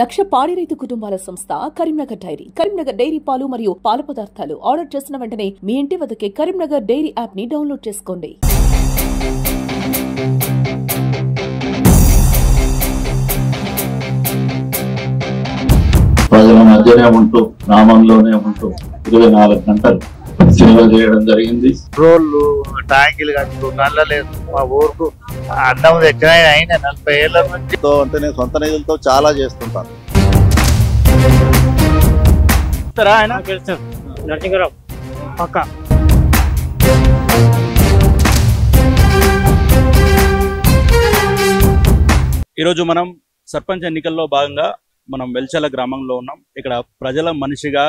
లక్ష పాడి రైతు కుటుంబాల సంస్థ కరీంనగర్ డైరీ. కరీంనగర్ డైరీ పాలు మరియు పాల పదార్థాలు ఆర్డర్ చేసిన వెంటనే మీ ఇంటి వద్దకే కరీంనగర్ డైరీ యాప్ ని డౌన్లోడ్ చేసుకోండి. ప్రజల మధ్యనే ఉంటూ గ్రామంలోనే ఉంటూ 24 గంటలు సేవ చేయడం జరిగింది. రోడ్లు ట్యాంకులు కట్టు నల్ల లేదు మా ఊరుకు అన్నం తెచ్చిన అయినా 40 ఏళ్ల నుంచి అంటే నేను సొంత నిధులతో చాలా చేస్తుంటాను. నరసింహరావు పక్క ఈరోజు మనం సర్పంచ్ ఎన్నికల్లో భాగంగా మనం వెల్చల గ్రామంలో ఉన్నాం. ఇక్కడ ప్రజల మనిషిగా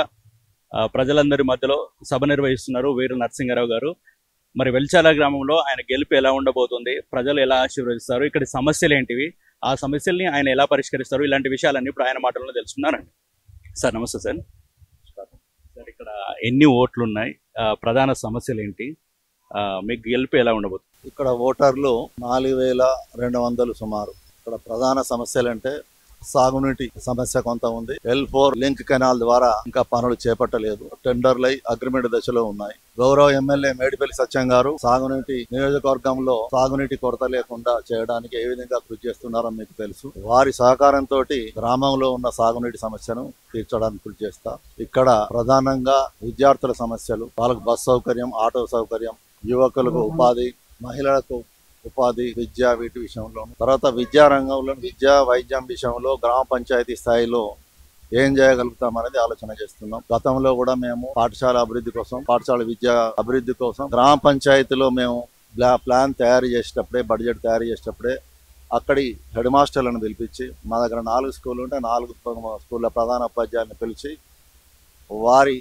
ప్రజలందరి మధ్యలో సభ నిర్వహిస్తున్నారు వీరు నరసింహారావు గారు. మరి వెల్చల గ్రామంలో ఆయన గెలుపు ఎలా ఉండబోతుంది, ప్రజలు ఎలా ఆశీర్వదిస్తారు, ఇక్కడ సమస్యలు ఏంటివి, ఆ సమస్యల్ని ఆయన ఎలా పరిష్కరిస్తారు, ఇలాంటి విషయాలన్నీ ఇప్పుడు ఆయన మాటల్లో తెలుసుకున్నారండి. సార్ నమస్తే సార్. సార్ ఇక్కడ ఎన్ని ఓట్లు ఉన్నాయి, ప్రధాన సమస్యలు ఏంటి, మీకు గెలుపు ఎలా ఉండబోతుంది? ఇక్కడ ఓటర్లు 4200 సుమారు. ఇక్కడ ప్రధాన సమస్యలు అంటే సాగునీటి సమస్య కొంత ఉంది. L4 లింక్ కెనాల్ ద్వారా ఇంకా పనులు చేపట్టలేదు. టెండర్లై అగ్రిమెంట్ దశలో ఉన్నాయి. గౌరవ ఎమ్మెల్యే మేడిపల్లి సత్యం గారు సాగునీటి నియోజకవర్గంలో సాగునీటి కొరత లేకుండా చేయడానికి ఏ విధంగా కృషి చేస్తున్నారో మీకు తెలుసు. వారి సహకారంతో గ్రామంలో ఉన్న సాగునీటి సమస్యను తీర్చడానికి కృషి చేస్తా. ఇక్కడ ప్రధానంగా విద్యార్థుల సమస్యలు, వాళ్ళకు బస్ సౌకర్యం, ఆటో సౌకర్యం, యువకులకు ఉపాధి, మహిళలకు ఉపాధి, విద్య, వీటి విషయంలో, తర్వాత విద్యా రంగంలో విద్య వైద్యం విషయంలో గ్రామ పంచాయతీ స్థాయిలో ఏం చేయగలుగుతాం అనేది ఆలోచన చేస్తున్నాం. గతంలో కూడా మేము పాఠశాల అభివృద్ధి కోసం, పాఠశాల విద్య అభివృద్ధి కోసం గ్రామ పంచాయతీలో మేము ప్లాన్ తయారు చేసేటప్పుడే, బడ్జెట్ తయారు చేసేటప్పుడే అక్కడి హెడ్ మాస్టర్లను పిలిపించి, మా దగ్గర 4 స్కూళ్ళు ఉంటే 4 స్కూళ్ళ ప్రధాన ఉపాధ్యాయులను పిలిచి వారి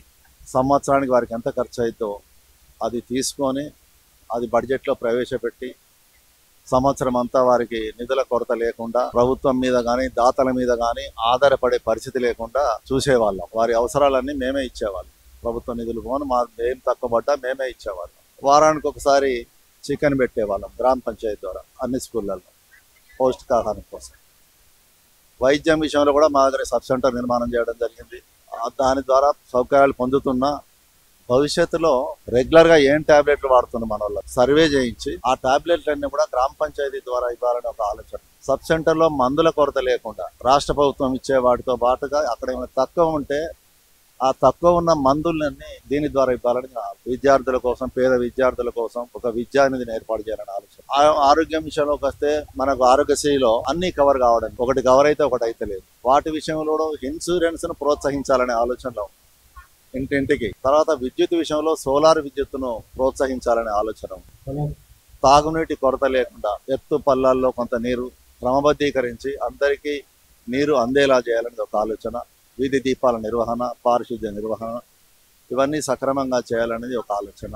సంవత్సరానికి వారికి ఎంత ఖర్చు అవుతుందో అది తీసుకొని అది బడ్జెట్లో ప్రవేశపెట్టి సంవత్సరం అంతా వారికి నిధుల కొరత లేకుండా, ప్రభుత్వం మీద కానీ దాతల మీద కానీ ఆధారపడే పరిస్థితి లేకుండా చూసేవాళ్ళం. వారి అవసరాలన్నీ మేమే ఇచ్చేవాళ్ళం. ప్రభుత్వ నిధులు పోను ఏం తక్కువ పడ్డా మేమే ఇచ్చేవాళ్ళం. వారానికి ఒకసారి చికెన్ పెట్టేవాళ్ళం గ్రామ పంచాయతీ ద్వారా అన్ని స్కూళ్ళల్లో పౌష్టికాహారం కోసం. వైద్యం విషయంలో కూడా మా దగ్గర సబ్ సెంటర్ నిర్మాణం చేయడం జరిగింది. దాని ద్వారా సౌకర్యాలు పొందుతున్నా భవిష్యత్తులో రెగ్యులర్ గా ఏం టాబ్లెట్లు వాడుతున్నాం మన వాళ్ళకి సర్వే చేయించి ఆ టాబ్లెట్లన్నీ కూడా గ్రామ పంచాయతీ ద్వారా ఇవ్వాలని ఒక ఆలోచన. సబ్ సెంటర్ లో మందుల కొరత లేకుండా రాష్ట్ర ప్రభుత్వం ఇచ్చే వాటితో పాటుగా అక్కడ ఏమైనా తక్కువ ఉంటే ఆ తక్కువ ఉన్న మందులన్నీ దీని ద్వారా ఇవ్వాలని విద్యార్థుల కోసం, పేద విద్యార్థుల కోసం ఒక విద్యానిధిని ఏర్పాటు చేయాలని ఆలోచన. ఆరోగ్యం విషయంలోకి వస్తే మనకు ఆరోగ్యశ్రీలో అన్ని కవర్ కావడం, ఒకటి కవర్ అయితే ఒకటి అయితే లేదు. వాటి విషయంలో ఇన్సూరెన్స్ ను ప్రోత్సహించాలనే ఆలోచనలో ఇంటింటికి. తర్వాత విద్యుత్ విషయంలో సోలార్ విద్యుత్తును ప్రోత్సహించాలనే ఆలోచన. తాగునీటి కొరత లేకుండా ఎత్తు పల్లాల్లో కొంత నీరు క్రమబద్ధీకరించి అందరికీ నీరు అందేలా చేయాలని ఒక ఆలోచన. వీధి దీపాల నిర్వహణ, పారిశుద్ధ్య నిర్వహణ, ఇవన్నీ సక్రమంగా చేయాలనేది ఒక ఆలోచన.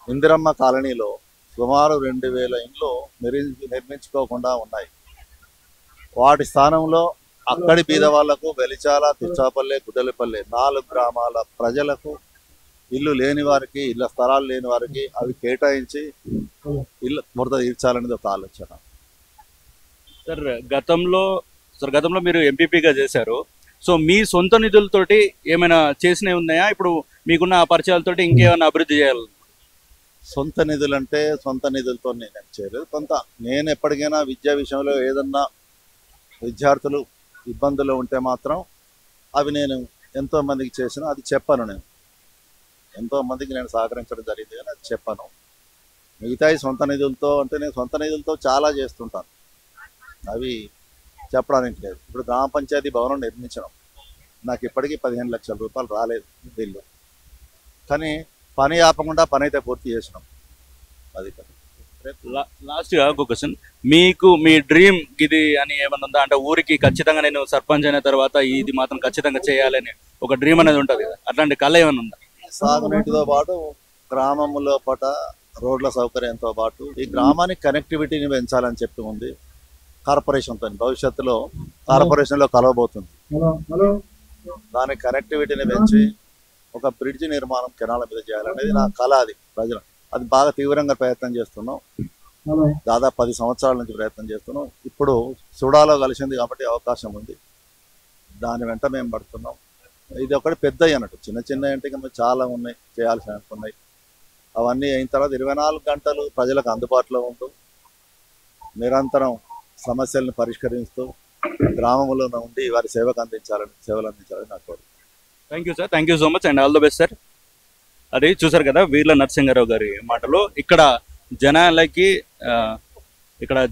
ఇందిరమ్మ కాలనీలో సుమారు 2000 ఇండ్లు నిర్మించుకోకుండా ఉన్నాయి. వాటి స్థానంలో అక్కడి బీద వాళ్లకు వెలిచాల, తిచ్చాపల్లె, గుడ్డలపల్లె 4 గ్రామాల ప్రజలకు ఇల్లు లేని వారికి, ఇళ్ల స్థలాలు లేని వారికి అవి కేటాయించి ఇల్లు మురద తీర్చాలనేది ఒక ఆలోచన. సార్ గతంలో మీరు ఎంపీపీగా చేశారు. సో మీ సొంత నిధులతోటి ఏమైనా చేసినవి ఉన్నాయా? ఇప్పుడు మీకున్న పరిచయాలతోటి ఇంకేమైనా అభివృద్ధి చేయాలి? సొంత నిధులు అంటే సొంత నిధులతో నేను చేయలేదు. నేను ఎప్పటికైనా విద్యా విషయంలో ఏదన్నా విద్యార్థులు ఇబ్బందులు ఉంటే మాత్రం అవి నేను ఎంతో మందికి చేసిన అది చెప్పను. నేను ఎంతో మందికి నేను సహకరించడం జరిగింది కానీ అది చెప్పను. మిగతాయి సొంత నిధులతో అంటే నేను సొంత నిధులతో చాలా చేస్తుంటాను, అవి చెప్పడానికి లేదు. ఇప్పుడు గ్రామ పంచాయతీ భవనం నిర్మించడం నాకు ఇప్పటికీ 15 లక్షల రూపాయలు రాలేదు బిల్లు, కానీ పని ఆపకుండా పని అయితే పూర్తి చేసినాం. అది లాస్ట్గా ఒక క్వశ్చన్, మీకు మీ డ్రీమ్ ఇది అని ఏమన్నా ఉందా? అంటే ఊరికి ఖచ్చితంగా నేను సర్పంచ్ అయిన తర్వాత ఇది మాత్రం ఖచ్చితంగా చేయాలని ఒక డ్రీమ్ అనేది ఉంటుంది కదా, అట్లాంటి కళ ఏమైనా ఉందా? సాగునీటితో పాటు గ్రామంలో పట రోడ్ల సౌకర్యంతో పాటు ఈ గ్రామానికి కనెక్టివిటీని పెంచాలని చెప్పి ఉంది కార్పొరేషన్తో. భవిష్యత్తులో కార్పొరేషన్లో కలవబోతుంది. దాని కనెక్టివిటీని పెంచి ఒక బ్రిడ్జి నిర్మాణం కెనాల మీద చేయాలనేది నా కళ. అది ప్రజలు అది బాగా తీవ్రంగా ప్రయత్నం చేస్తున్నాం. దాదాపు 10 సంవత్సరాల నుంచి ప్రయత్నం చేస్తున్నాం. ఇప్పుడు సుడాలో కలిసింది కాబట్టి అవకాశం ఉంది. దాని వెంట మేము పడుతున్నాం. ఇది ఒకటి పెద్ద అన్నట్టు, చిన్న చిన్న అంటే ఇంకా చాలా ఉన్నాయి చేయాల్సిన ఉన్నాయి. అవన్నీ అయిన తర్వాత 24 గంటలు ప్రజలకు అందుబాటులో ఉంటూ నిరంతరం సమస్యలను పరిష్కరిస్తూ గ్రామంలో ఉండి వారి సేవలు అందించాలని నాకు కోరిక. Thank you sir, thank you so much and all the best sir. అది చూసారు కదా వీర్ల నరసింహారావు గారి మాటలు. ఇక్కడ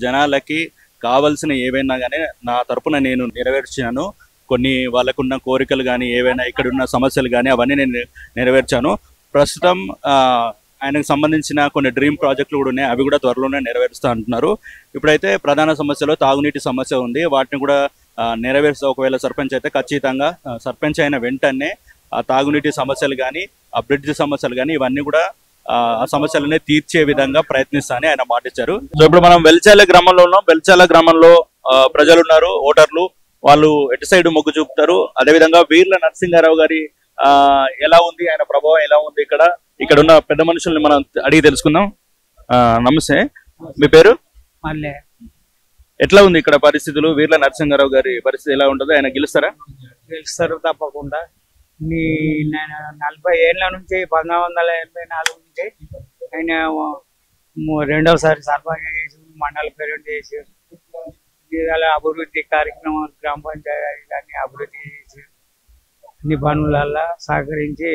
జనాలకి కావాల్సిన ఏవైనా కానీ నా తరపున నేను నెరవేర్చాను. కొన్ని వాళ్ళకున్న కోరికలు కానీ ఏవైనా ఇక్కడున్న సమస్యలు కానీ అవన్నీ నేను నెరవేర్చాను. ప్రస్తుతం ఆయనకు సంబంధించిన కొన్ని డ్రీమ్ ప్రాజెక్టులు కూడా ఉన్నాయి, అవి కూడా త్వరలోనే నెరవేరుస్తా అంటున్నారు. ఇప్పుడైతే ప్రధాన సమస్యలో తాగునీటి సమస్య ఉంది, వాటిని కూడా నెరవేరుస్తా. ఒకవేళ సర్పంచ్ అయితే ఖచ్చితంగా సర్పంచ్ అయిన వెంటనే ఆ తాగునీటి సమస్యలు కానీ ఆ బ్రిడ్జ్ సమస్యలు కానీ ఇవన్నీ కూడా ఆ సమస్యలనే తీర్చే విధంగా ప్రయత్నిస్తానని ఆయన మాటిచ్చారు. సో ఇప్పుడు మనం వెల్చాల గ్రామంలో ఉన్నాం. వెల్చాల గ్రామంలో ప్రజలు ఉన్నారు, ఓటర్లు. వాళ్ళు ఎటు సైడ్ మొగ్గు చూపుతారు. అదేవిధంగా వీర్ల నరసింహారావు గారి ఎలా ఉంది, ఆయన ప్రభావం ఎలా ఉంది, ఇక్కడ ఉన్న పెద్ద మనుషుల్ని మనం అడిగి తెలుసుకుందాం. నమస్తే, మీ పేరు? ఎట్లా ఉంది ఇక్కడ పరిస్థితులు? వీర్ల నరసింహారావు గారి పరిస్థితి ఎలా ఉంటుంది? ఆయన గెలుస్తారా? గెలుస్తారు తప్పకుండా. 40 ఏళ్ల నుంచి 1984 నుంచి ఆయన రెండవసారి సర్పంచ్ చేసి మండల ప్రెసిడెంట్ చేసి అభివృద్ధి కార్యక్రమాలు గ్రామ పంచాయతీ అభివృద్ధి చేసి అన్ని పనులల్లో సహకరించి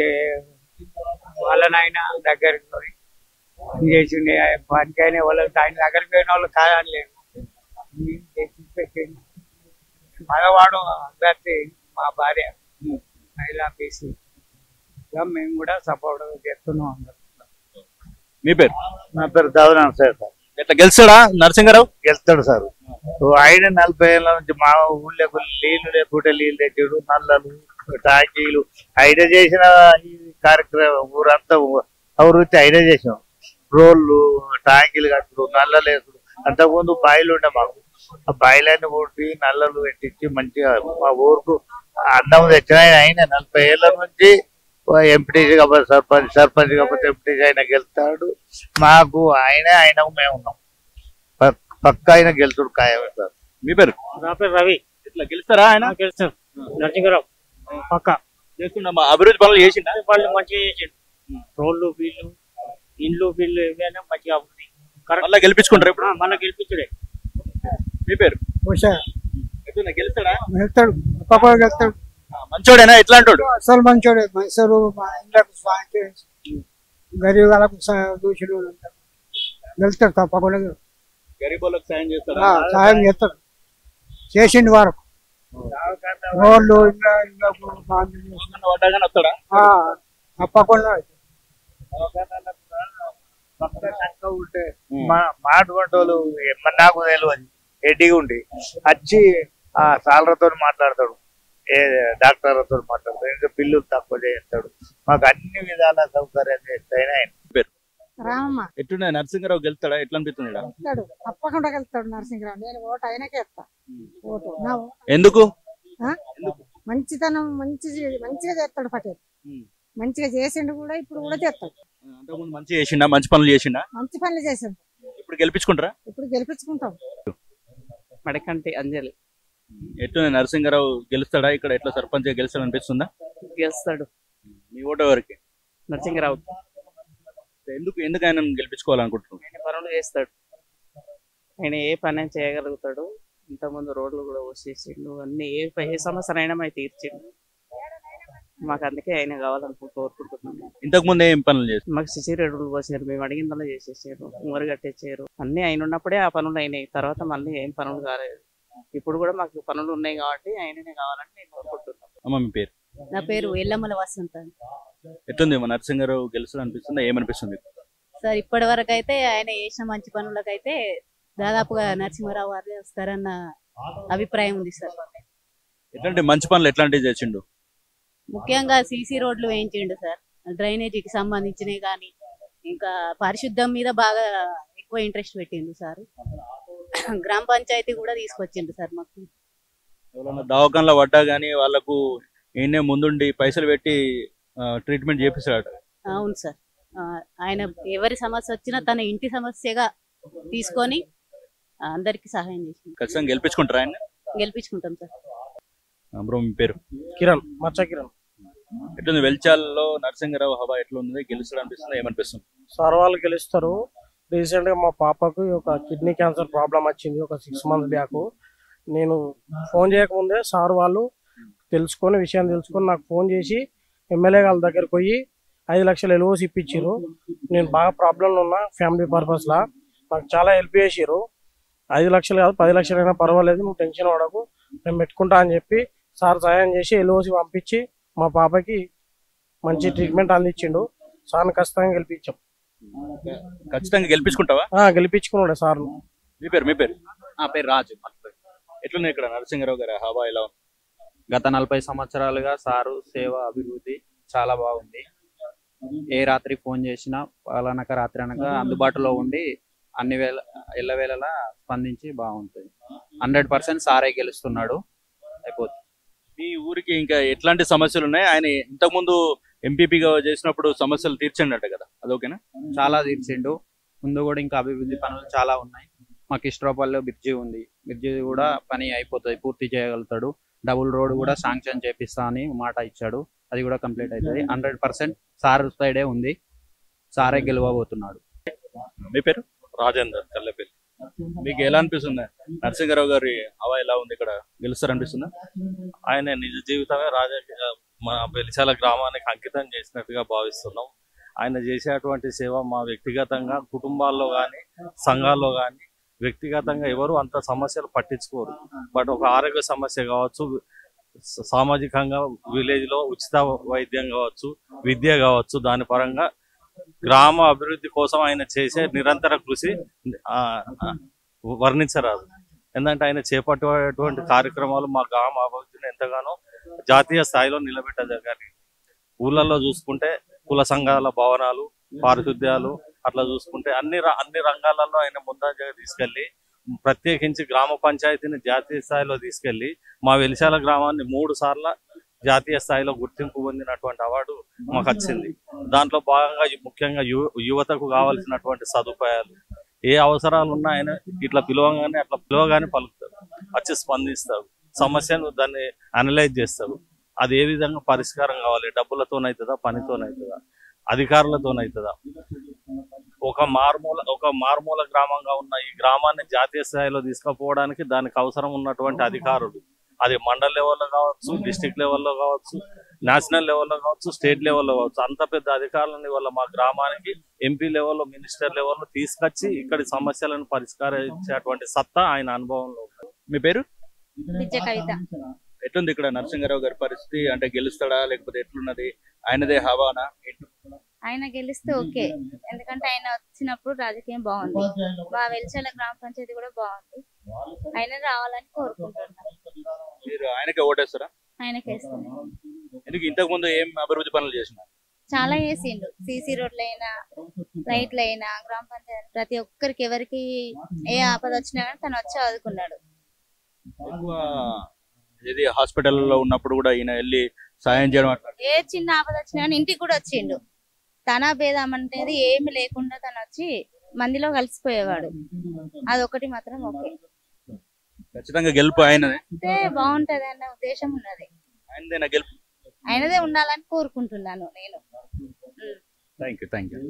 వాళ్ళనైనా దగ్గరికి పోయి చేసిండే. పనికైనా వాళ్ళకి ఆయన దగ్గరికి పోయిన వాళ్ళు కాదనలేదు, పెట్టింది. మగవాడు అభ్యర్థి మా భార్య మహిళా పీసీ, మేము కూడా సపోర్ట్ చేస్తున్నాం అందరం. మీ పేరు? నా పేరు దావనా సార్. ఎట్లా గెలుస్తాడా నరసింహారావు? గెలుస్తాడు సార్. ఆయన 40 ఏళ్ళ నుంచి మా ఊళ్ళో నీళ్లు లేకుంటే నీళ్ళు తెచ్చాడు, నల్లలు టాకీలు ఆయన చేసిన ఈ కార్యక్రమం ఊరంతా అభివృద్ధి ఆయన చేసాం. రోడ్లు టాకీలు కట్టుడు, నల్లలు వేసుడు. అంతకుముందు బాయిలు ఉండే మాకు, ఆ బాయిలన్నీ కొట్టి నల్లలు పెట్టించి మంచిగా మా ఊరుకు అన్నం తెచ్చిన ఆయన 40 ఏళ్ళ నుంచి ఎంపీటీసీ కాకపోతే సర్పంచ్ కాకపోతే ఎంపీటీసీ ఆయన గెలుస్తాడు. మాకు ఆయనకు మేము ఉన్నాం. పక్క ఆయన గెలుతుడు ఖాయమే సార్. మీ పేరు? నా పేరు రవి. ఇట్లా గెలుస్తారా ఆయన? గెలుస్తాడు నరసింహారావు పక్క. చేస్తున్నా అభివృద్ధి పనులు చేసిండు, వాళ్ళు మంచిగా చేసిండు. రోడ్లు బిల్లు ఇండ్లు బిల్లు ఏమైనా మంచిగా అభివృద్ధి. మళ్ళీ గెలిపించుకుంటారు ఇప్పుడు? మళ్ళీ గెలిపించుడే. మీ పేరు? గెలుస్తాడా? వెళ్తాడు, తప్పకుండా వెళ్తాడు. మంచోడేనా? ఎట్లా అంటాడు? అసలు మంచోడే. అసలు మా ఇండ్లకు గరీబ్ వాళ్ళకు దూషులు వెళ్తాడు, తప్పకుండా గరీబోళ్ళకి సాయం చేస్తాడు, సాయం చేస్తాడు. చేసిండు వరకు రోడ్లు ఇళ్ళకు వస్తాడా? తప్పకుండా. ఉంటే మాటువంటి వాళ్ళు నాకు తెలియదు, ఎడ్డిగా ఉండి వచ్చి ఆ సాలతో మాట్లాడతాడు, ఏ డాక్టర్లతో మాట్లాడతాడు, ఇంకా బిల్లులు తక్కువ చేస్తాడు. మాకు అన్ని విధాల సౌకర్యాలు చేస్తాయని ఆయన. రామమ్మ ఎట్లున్నా నరసింహారావు గెలుస్తాడా? ఎట్లా అనిపిస్తుంది? వెళ్తాడు, తప్పకుండా వెళ్తాడు నరసింహరావు. నేను ఓటు ఆయనకే ఇస్తా. ఓటు ఎందుకు? మంచితనం మంచిగా చేస్తాడు పటేల్. మంచిగా చేసిండు కూడా, ఇప్పుడు కూడా చేస్తాడు. అంతకుముందు మంచిగా చేసిండా? మంచి పనులు చేసిండా? మంచి పనులు చేసిండు. ఇప్పుడు గెలిపించుకుంటారా? ఇప్పుడు గెలిపించుకుంటాం. మడకంటి అంజలి. ఎట్లా నరసింహారావు గెలుస్తాడా ఇక్కడ? ఎట్లా సర్పంచ్ గెలుస్తాడు అనిపిస్తుందా? గెలుస్తాడు. మీ ఓటు ఎవరికి? నరసింహారావు. ఎందుకు ఆయన గెలిపించుకోవాలనుకుంటున్నాడు? ఆయన పనులు చేస్తాడు, ఆయన ఏ పని చేయగలుగుతాడు. ఇంతకుముందు రోడ్లు కూడా వచ్చేసిండు, అన్ని ఏ సమస్యనైనా మాకు తీర్చిండు. మాకు అందుకే ఆయన కోరుకుంటున్నాం. ఇంతకు ముందు ఏం పనులు చేస్తారు? మాకు సిసి రోడ్లు పోసారు, మేము అడిగిందలా చేసేసారు, ఊరు కట్టేసారు. అన్ని ఆయన ఉన్నప్పుడే ఆ పనులు అయినాయి, తర్వాత మళ్ళీ ఏం పనులు కాలేదు. ఇప్పుడు కూడా మాకు పనులు ఉన్నాయి కాబట్టి ఆయననే కావాలని నేను కోరుకుంటున్నాను. అమ్మ మీ పేరు? నా పేరు ఎల్లమ్మల వసంత. ఎట్లుంది మన నరసింహారావు గెలుస్తాడు అనిపిస్తుందా? ఏమనిపిస్తుంది సార్? ఇప్పటి వరకు అయితే ఆయన చేసిన మంచి పనులకైతే దాదాపుగా నరసింహారావు వారే వస్తారన్న అభిప్రాయం ఉంది సార్. ఎట్లాంటి మంచి పనులు ఎట్లాంటివి చేసిండు? ముఖ్యంగా సీసీ రోడ్లు వేయించిండు సార్, డ్రైనేజీకి సంబంధించినవి కానీ ఇంకా పరిశుద్ధం మీద బాగా ఎక్కువ ఇంట్రెస్ట్ పెట్టిండు సార్. గ్రామ పంచాయతీ కూడా తీసుకొచ్చిండు సార్. మాకు ఎవరైనా దవాఖానలో పడ్డా కానీ వాళ్ళకు ఈయనే ముందుండి పైసలు పెట్టి ట్రీట్మెంట్ చేపిస్తాడు. అవును సార్, ఆయన ఎవరి సమస్య వచ్చినా తన ఇంటి సమస్యగా తీసుకొని అందరికి సహాయం చేసింది. ఖచ్చితంగా గెలిపించుకుంటారా ఆయన? గెలిపించుకుంటాం సార్. బ్రో మీ పేరు? కిరణ్, మచ్చ కిరణ్. ఎట్లుంది వెల్చాల్లో నరసింహారావు హవా ఎట్లుంది? గెలుస్తాడు అనిపిస్తుంది, ఏమనిపిస్తుంది? సార్ వాళ్ళు గెలుస్తారు. రీసెంట్ గా మా పాపకు ఒక కిడ్నీ క్యాన్సర్ ప్రాబ్లం వచ్చింది ఒక 6 months బ్యాక్. నేను ఫోన్ చేయకముందే సార్ వాళ్ళు విషయం తెలుసుకొని నాకు ఫోన్ చేసి ఎమ్మెల్యే వాళ్ళ దగ్గరకు పోయి 5 లక్షలు LOC ఇప్పించారు. నేను బాగా ప్రాబ్లంలో ఉన్నా ఫ్యామిలీ పర్పస్ లా, నాకు చాలా హెల్ప్ చేసారు. 5 లక్షలు కాదు 10 లక్షలు అయినా పర్వాలేదు, నువ్వు టెన్షన్ పడకు, నేను పెట్టుకుంటా అని చెప్పి సార్ సహాయం చేసి LOC పంపించి మా పాపకి మంచి ట్రీట్మెంట్ అందించిండు. సార్ని ఖచ్చితంగా గెలిపించాం. ఖచ్చితంగా గెలిపించుకుంటావా? గెలిపించుకున్నాడు సార్. మీ పేరు? నా పేరు రాజు. ఎట్లున్నాయి ఇక్కడ నరసింహారావు గారి హవా ఎలా ఉంది? గత 40 సంవత్సరాలుగా సారు సేవ అభివృద్ధి చాలా బాగుంది. ఏ రాత్రి ఫోన్ చేసినా పలానక రాత్రి అనక అందుబాటులో ఉండి అన్ని ఎల్లవేళలా స్పందించి బాగుంటుంది. 100% సారే గెలుస్తున్నాడు. అయిపోతుంది. మీ ఊరికి ఇంకా ఎట్లాంటి సమస్యలు ఉన్నాయి? ఆయన ఇంతకుముందు ఎంపీపీగా చేసినప్పుడు సమస్యలు తీర్చండి కదా, అదొకేనా? చాలా తీర్చిండు. ముందు కూడా ఇంకా అభివృద్ధి పనులు చాలా ఉన్నాయి. మాకు ఇష్టపల్లిలో బ్రిడ్జి ఉంది, బ్రిడ్జి కూడా పని అయిపోతుంది, పూర్తి చేయగలుగుతాడు. డబుల్ రోడ్ కూడా శాంక్షన్ చేపిస్తా అని మాట ఇచ్చాడు, అది కూడా కంప్లీట్ అవుతుంది. 100% సార్ సైడే ఉంది, సారే గెలవబోతున్నాడు. మీ పేరు? రాజేందర్ కల్లెపల్లి. మీకు ఎలా అనిపిస్తుంది నరసింహారావు గారి హవా ఎలా ఉంది? ఇక్కడ గెలుస్తారు అనిపిస్తుందా? ఆయన నిజ జీవితమే రాజకీయ మన వెలిశాల గ్రామానికి అంకితం చేసినట్టుగా భావిస్తున్నాం. ఆయన చేసేటువంటి సేవ మా వ్యక్తిగతంగా కుటుంబాల్లో కానీ సంఘాల్లో కానీ వ్యక్తిగతంగా ఎవరు అంత సమస్యలు పట్టించుకోరు. బట్ ఒక ఆరోగ్య సమస్య కావచ్చు, సామాజికంగా విలేజ్ లో ఉచిత వైద్యం కావచ్చు, విద్య కావచ్చు, దాని పరంగా గ్రామ అభివృద్ధి కోసం ఆయన చేసే నిరంతర కృషి వర్ణించరాదు. ఎందుకంటే ఆయన చేపట్టేటువంటి కార్యక్రమాలు మా గ్రామ అభివృద్ధిని ఎంతగానో జాతీయ స్థాయిలో నిలబెట్టదగాలి. ఊళ్ళల్లో చూసుకుంటే కుల సంఘాల భవనాలు, పారిశుద్ధ్యాలు, అట్లా చూసుకుంటే అన్ని రంగాలలో ఆయన ముందంజగా తీసుకెళ్లి, ప్రత్యేకించి గ్రామ పంచాయతీని జాతీయ స్థాయిలో తీసుకెళ్లి మా వెలిశాల గ్రామాన్ని 3 సార్లు జాతీయ స్థాయిలో గుర్తింపు పొందినటువంటి అవార్డు మాకు వచ్చింది. దాంట్లో భాగంగా ముఖ్యంగా యువతకు కావాల్సినటువంటి సదుపాయాలు, ఏ అవసరాలు ఉన్నా ఆయన ఇట్లా పిలవగానే పలుకుతారు, వచ్చి స్పందిస్తారు, సమస్యను దాన్ని అనలైజ్ చేస్తారు. అది ఏ విధంగా పరిష్కారం కావాలి, డబ్బులతోనవుతుందా, పనితోనవుతుందా, అధికారులతోనవుతుందా? ఒక మారుమూల గ్రామంగా ఉన్న ఈ గ్రామాన్ని జాతీయ స్థాయిలో తీసుకుపోవడానికి దానికి అవసరం ఉన్నటువంటి అధికారులు, అది మండల్ లెవెల్లో కావచ్చు, డిస్ట్రిక్ట్ లెవెల్లో కావచ్చు, నేషనల్ లెవెల్లో కావచ్చు, స్టేట్ లెవెల్లో కావచ్చు, అంత పెద్ద అధికారులని వల్ల మా గ్రామానికి ఎంపీ లెవెల్లో, మినిస్టర్ లెవెల్లో తీసుకొచ్చి ఇక్కడి సమస్యలను పరిష్కరించేటువంటి సత్తా ఆయన అనుభవంలో ఉంది. మీ పేరు? కవిత. ఎట్లుంది ఇక్కడ నరసింహారావు గారి పరిస్థితి? అంటే గెలుస్తాడా లేకపోతే ఎట్లున్నది? ఆయనదే హవానా? ఆయన గెలిస్తే ఓకే, ఎందుకంటే ఆయన వచ్చినప్పుడు రాజకీయం బాగుంది, మా వెలిశాల గ్రామ పంచాయతీ కూడా బాగుంది. ఆయన రావాలని కోరుకుంటున్నాను. మీరు ఆయనకే ఓటేస్తారా? ఆయనకే వేస్తాను. ఎందుకు? ఇంతకు ముందు ఏం అభివృద్ధి పనులు చేసినారు? చాలా చేసిండు. CC రోడ్లైనా, లైట్లైనా, గ్రామ పంచాయతీ ప్రతి ఒక్కరికి ఎవరికి ఏ ఆపద వచ్చినా కానీ తను వచ్చి ఆదుకున్నాడు. ఇది హాస్పిటల్లో ఉన్నప్పుడు కూడా ఈయన వెళ్ళి సాయం చేయడం, ఏ చిన్న ఆపద వచ్చినా కానీ ఇంటికి కూడా వచ్చిండు. తన భేదం అనేది ఏమి లేకుండా తను వచ్చి మందిలో కలిసిపోయేవాడు. అదొకటి మాత్రం ఓకే. ఖచ్చితంగా గెలుపు ఆయనదే. బాగుంటది అన్న ఉద్దేశం ఉన్నది. ఆయనదే ఉండాలని కోరుకుంటున్నాను నేను. Thank you.